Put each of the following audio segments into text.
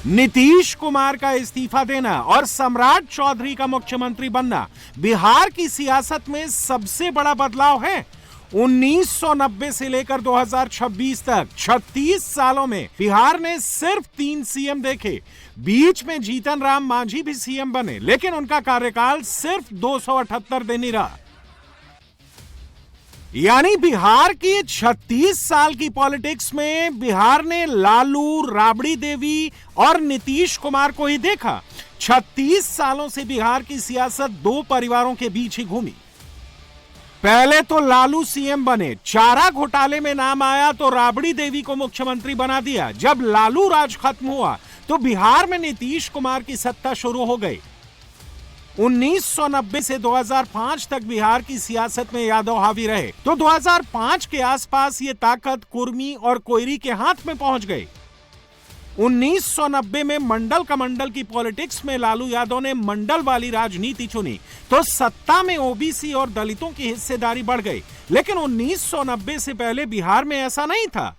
नीतीश कुमार का इस्तीफा देना और सम्राट चौधरी का मुख्यमंत्री बनना बिहार की सियासत में सबसे बड़ा बदलाव है। 1990 से लेकर 2026 तक 36 सालों में बिहार ने सिर्फ 3 सीएम देखे। बीच में जीतन राम मांझी भी सीएम बने, लेकिन उनका कार्यकाल सिर्फ 278 दिन ही रहा। यानी बिहार की 36 साल की पॉलिटिक्स में बिहार ने लालू, राबड़ी देवी और नीतीश कुमार को ही देखा। 36 सालों से बिहार की सियासत दो परिवारों के बीच ही घूमी। पहले तो लालू सीएम बने, चारा घोटाले में नाम आया तो राबड़ी देवी को मुख्यमंत्री बना दिया। जब लालू राज खत्म हुआ तो बिहार में नीतीश कुमार की सत्ता शुरू हो गई। 1990 से 2005 तक बिहार की सियासत में यादव हावी रहे, तो 2005 के आसपास ये ताकत कुर्मी और कोयरी के हाथ में पहुंच गई। 1990 में मंडल कमंडल की पॉलिटिक्स में लालू यादव ने मंडल वाली राजनीति चुनी, तो सत्ता में ओबीसी और दलितों की हिस्सेदारी बढ़ गई। लेकिन 1990 से पहले बिहार में ऐसा नहीं था।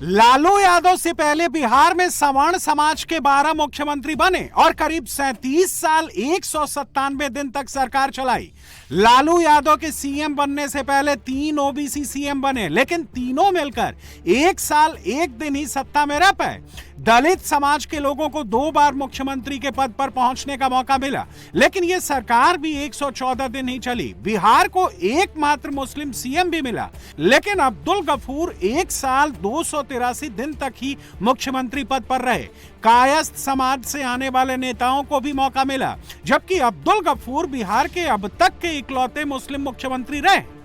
लालू यादव से पहले बिहार में सवर्ण समाज के 12 मुख्यमंत्री बने और करीब 37 साल 197 दिन तक सरकार चलाई। लालू यादव के सीएम बनने से पहले 3 ओबीसी सीएम बने, लेकिन तीनों मिलकर 1 साल 1 दिन ही सत्ता में रह पाए। दलित समाज के लोगों को 2 बार मुख्यमंत्री के पद पर पहुंचने का मौका मिला, लेकिन यह सरकार भी 114 दिन ही चली। बिहार को एकमात्र मुस्लिम सीएम भी मिला, लेकिन अब्दुल गफूर 1 साल 283 दिन तक ही मुख्यमंत्री पद पर रहे। कायस्थ समाज से आने वाले नेताओं को भी मौका मिला, जबकि अब्दुल गफूर बिहार के अब तक के इकलौते मुस्लिम मुख्यमंत्री रहे।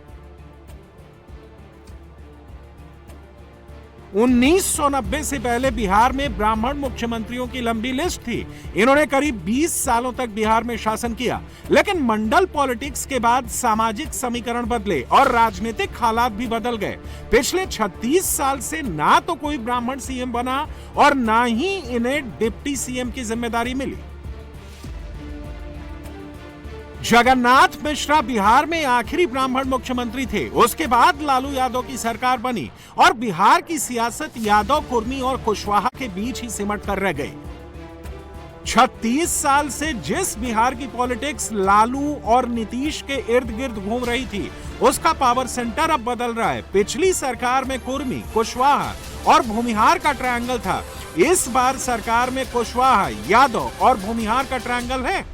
1990 से पहले बिहार में ब्राह्मण मुख्यमंत्रियों की लंबी लिस्ट थी। इन्होंने करीब 20 सालों तक बिहार में शासन किया, लेकिन मंडल पॉलिटिक्स के बाद सामाजिक समीकरण बदले और राजनीतिक हालात भी बदल गए। पिछले 36 साल से ना तो कोई ब्राह्मण सीएम बना और ना ही इन्हें डिप्टी सीएम की जिम्मेदारी मिली। जगन्नाथ मिश्रा बिहार में आखिरी ब्राह्मण मुख्यमंत्री थे। उसके बाद लालू यादव की सरकार बनी और बिहार की सियासत यादव, कुर्मी और कुशवाहा के बीच ही सिमट कर रह गई। 36 साल से जिस बिहार की पॉलिटिक्स लालू और नीतीश के इर्द गिर्द घूम रही थी, उसका पावर सेंटर अब बदल रहा है। पिछली सरकार में कुर्मी, कुशवाहा और भूमिहार का ट्रायंगल था। इस बार सरकार में कुशवाहा, यादव और भूमिहार का ट्रायंगल है।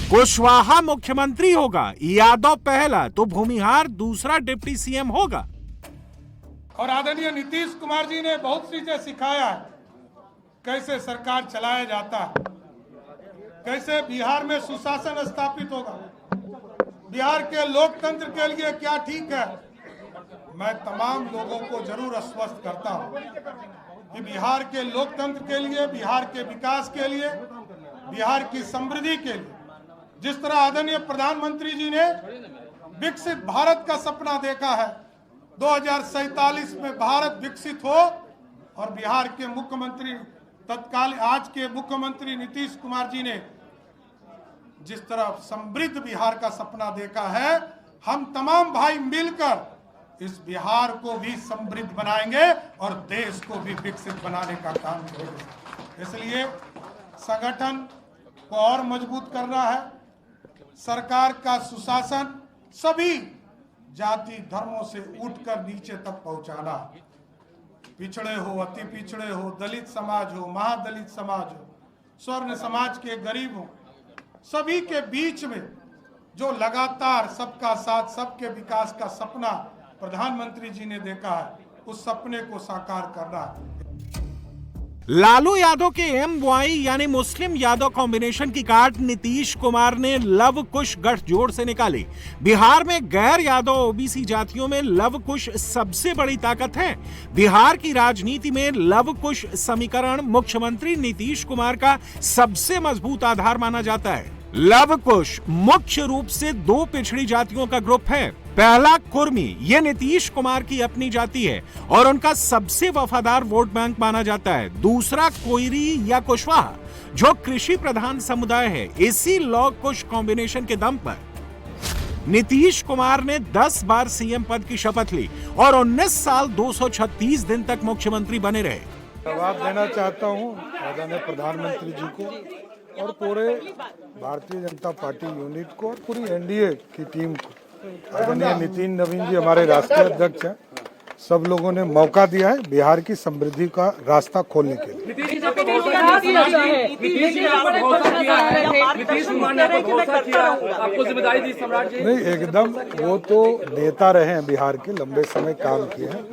कुशवाहा मुख्यमंत्री होगा, यादव पहला तो भूमिहार दूसरा डिप्टी सीएम होगा। और आदरणीय नीतीश कुमार जी ने बहुत चीजें सिखाया है, कैसे सरकार चलाया जाता है, कैसे बिहार में सुशासन स्थापित होगा, बिहार के लोकतंत्र के लिए क्या ठीक है। मैं तमाम लोगों को जरूर आश्वस्त करता हूं कि बिहार के लोकतंत्र के लिए, बिहार के विकास के लिए, बिहार की समृद्धि के लिए, जिस तरह आदरणीय प्रधानमंत्री जी ने विकसित भारत का सपना देखा है, 2047 में भारत विकसित हो, और बिहार के मुख्यमंत्री तत्काल आज के मुख्यमंत्री नीतीश कुमार जी ने जिस तरह समृद्ध बिहार का सपना देखा है, हम तमाम भाई मिलकर इस बिहार को भी समृद्ध बनाएंगे और देश को भी विकसित बनाने का काम करेंगे। इसलिए संगठन को और मजबूत करना है, सरकार का सुशासन सभी जाति धर्मों से उठकर नीचे तक पहुंचाना। पिछड़े हो, अति पिछड़े हो, दलित समाज हो, महादलित समाज हो, स्वर्ण समाज के गरीब हो, सभी के बीच में जो लगातार सबका साथ, सबके विकास का सपना प्रधानमंत्री जी ने देखा है, उस सपने को साकार करना है। लालू यादव के MY यानी मुस्लिम यादव कॉम्बिनेशन की काट नीतीश कुमार ने लव कुश गठजोड़ से निकाली। बिहार में गैर यादव ओबीसी जातियों में लव कुश सबसे बड़ी ताकत है। बिहार की राजनीति में लव कुश समीकरण मुख्यमंत्री नीतीश कुमार का सबसे मजबूत आधार माना जाता है। लव कुश मुख्य रूप से 2 पिछड़ी जातियों का ग्रुप है। पहला कुर्मी, ये नीतीश कुमार की अपनी जाति है और उनका सबसे वफादार वोट बैंक माना जाता है। दूसरा कोयरी या कुशवाहा, जो कृषि प्रधान समुदाय है। इसी लव कुश कॉम्बिनेशन के दम पर नीतीश कुमार ने 10 बार सीएम पद की शपथ ली और 19 साल 236 दिन तक मुख्यमंत्री बने रहे। जवाब देना चाहता हूँ आदरणीय प्रधानमंत्री जी को और पूरे भारतीय जनता पार्टी यूनिट को और पूरी एनडीए की टीम को। आदरणीय नितिन नवीन जी हमारे राष्ट्रीय अध्यक्ष हैं। सब लोगों ने मौका दिया है बिहार की समृद्धि का रास्ता खोलने के लिए। नीतीश कुमार ने भरोसा किया, आपको जिम्मेदारी दी सम्राट जी। नहीं, एकदम वो तो नेता रहे हैं, बिहार के लंबे समय काम किए हैं।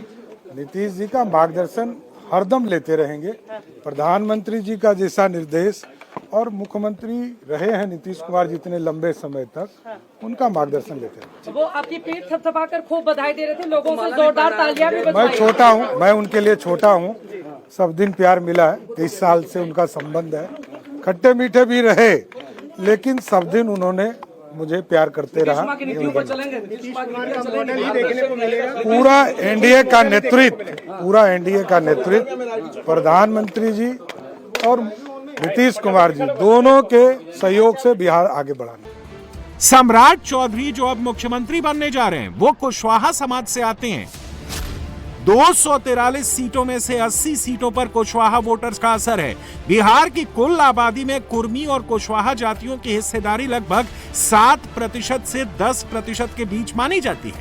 नीतीश जी का मार्गदर्शन हरदम लेते रहेंगे। प्रधानमंत्री जी का जैसा निर्देश और मुख्यमंत्री रहे हैं नीतीश कुमार जितने लंबे समय तक, उनका मार्गदर्शन लेते रहे। वो आपकी पीठ थपथपाकर खूब बधाई दे रहे थे, लोगों से जोरदार तालियां भी बजवाई। मैं छोटा हूँ, मैं उनके लिए छोटा हूँ। सब दिन प्यार मिला है, 30 साल से उनका संबंध है। खट्टे मीठे भी रहे, लेकिन सब दिन उन्होंने मुझे प्यार करते रहा। पूरा एनडीए का नेतृत्व प्रधानमंत्री जी और नीतीश कुमार जी दोनों के सहयोग से बिहार आगे बढ़ाना। सम्राट चौधरी जो अब मुख्यमंत्री बनने जा रहे हैं, वो कुशवाहा समाज से आते हैं। 243 सीटों में से 80 सीटों पर कुशवाहा वोटर्स का असर है। बिहार की कुल आबादी में कुर्मी और कुशवाहा जातियों की हिस्सेदारी लगभग 7% से 10% के बीच मानी जाती है।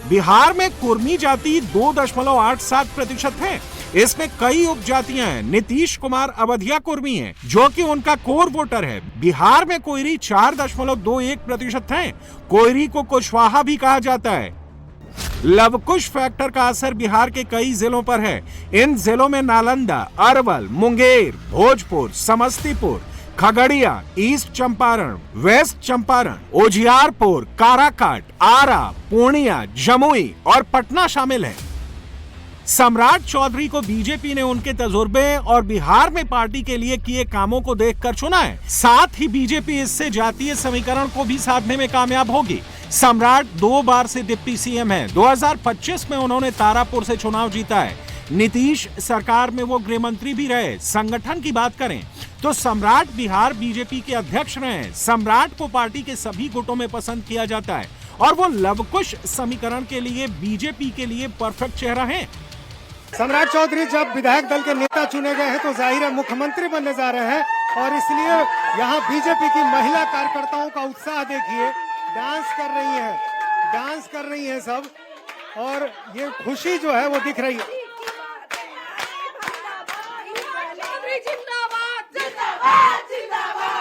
बिहार में कुर्मी जाति 2.87% है। इसमें कई उपजातियां हैं। नीतीश कुमार अवधिया कुर्मी हैं, जो कि उनका कोर वोटर है। बिहार में कोयरी 4.21% है। कोयरी को कुशवाहा भी कहा जाता है। लवकुश फैक्टर का असर बिहार के कई जिलों पर है। इन जिलों में नालंदा, अरवल, मुंगेर, भोजपुर, समस्तीपुर, खगड़िया, ईस्ट चंपारण, वेस्ट चंपारण, उजियारपुर, काराकाट, आरा, पूर्णिया, जमुई और पटना शामिल है। सम्राट चौधरी को बीजेपी ने उनके तजुर्बे और बिहार में पार्टी के लिए किए कामों को देखकर चुना है। साथ ही बीजेपी इससे जातीय समीकरण को भी साधने में कामयाब होगी। सम्राट 2 बार से डिप्टी सीएम है। 2025 में उन्होंने तारापुर से चुनाव जीता है। नीतीश सरकार में वो गृह मंत्री भी रहे। संगठन की बात करें तो सम्राट बिहार बीजेपी के अध्यक्ष रहे हैं। सम्राट को पार्टी के सभी गुटों में पसंद किया जाता है और वो लवकुश समीकरण के लिए बीजेपी के लिए परफेक्ट चेहरा है। सम्राट चौधरी जब विधायक दल के नेता चुने गए हैं तो जाहिर है मुख्यमंत्री बनने जा रहे हैं और इसलिए यहाँ बीजेपी की महिला कार्यकर्ताओं का उत्साह देखिए। डांस कर रही हैं सब और ये खुशी जो है वो दिख रही है।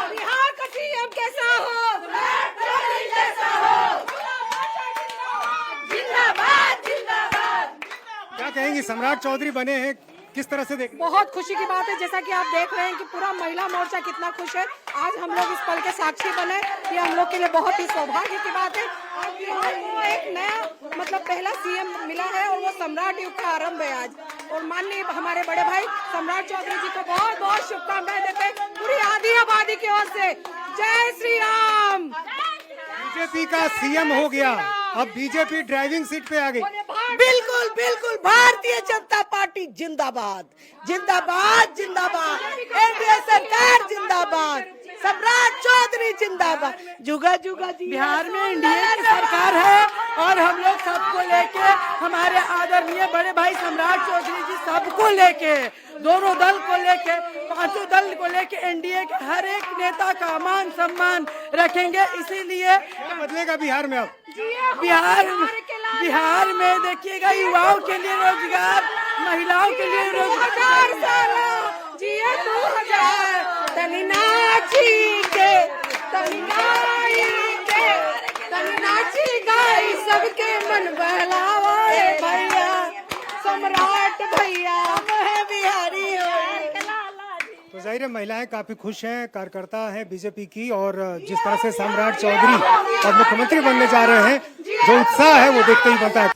बिहार का सीएम कैसा हो? क्या कहेंगी, सम्राट चौधरी बने हैं, किस तरह से देख? बहुत खुशी की बात है। जैसा कि आप देख रहे हैं कि पूरा महिला मोर्चा कितना खुश है। आज हम लोग इस पल के साक्षी बने। ये हम लोग के लिए बहुत ही सौभाग्य की बात है। आज बिहार को एक नया पहला सीएम मिला है और वो सम्राट युग का आरंभ है आज। और माननीय हमारे बड़े भाई सम्राट चौधरी जी को बहुत बहुत शुभकामनाएं देते हैं पूरी आधी आबादी की ओर से। जय श्री राम। बीजेपी का सीएम हो गया, अब बीजेपी ड्राइविंग सीट पे आ गई। बिल्कुल बिल्कुल, भारतीय जनता पार्टी जिंदाबाद जिंदाबाद जिंदाबाद, एनडीए सरकार जिंदाबाद, सम्राट चौधरी जिंदाबाद, जुगा जुगा जी। बिहार में एनडीए की सरकार है और हम लोग सबको लेके, हमारे आदरणीय बड़े भाई सम्राट चौधरी जी सबको लेके, दोनों दल को लेके, पांचों दल को लेके एनडीए के हर एक नेता का मान सम्मान रखेंगे। इसीलिए बदलेगा बिहार में। अब बिहार में देखिएगा, युवाओं के लिए रोजगार, महिलाओं के लिए रोजगार। जिए 2000 तनिनाची गाई सबके मन बहलावे भैया, सम्राट भैया है बिहारी हो। तो जाहिर है महिलाएं काफी खुश हैं, कार्यकर्ता हैं बीजेपी की, और जिस तरह से सम्राट चौधरी अब मुख्यमंत्री बनने जा रहे हैं, जो उत्साह है वो देखते ही बनता है।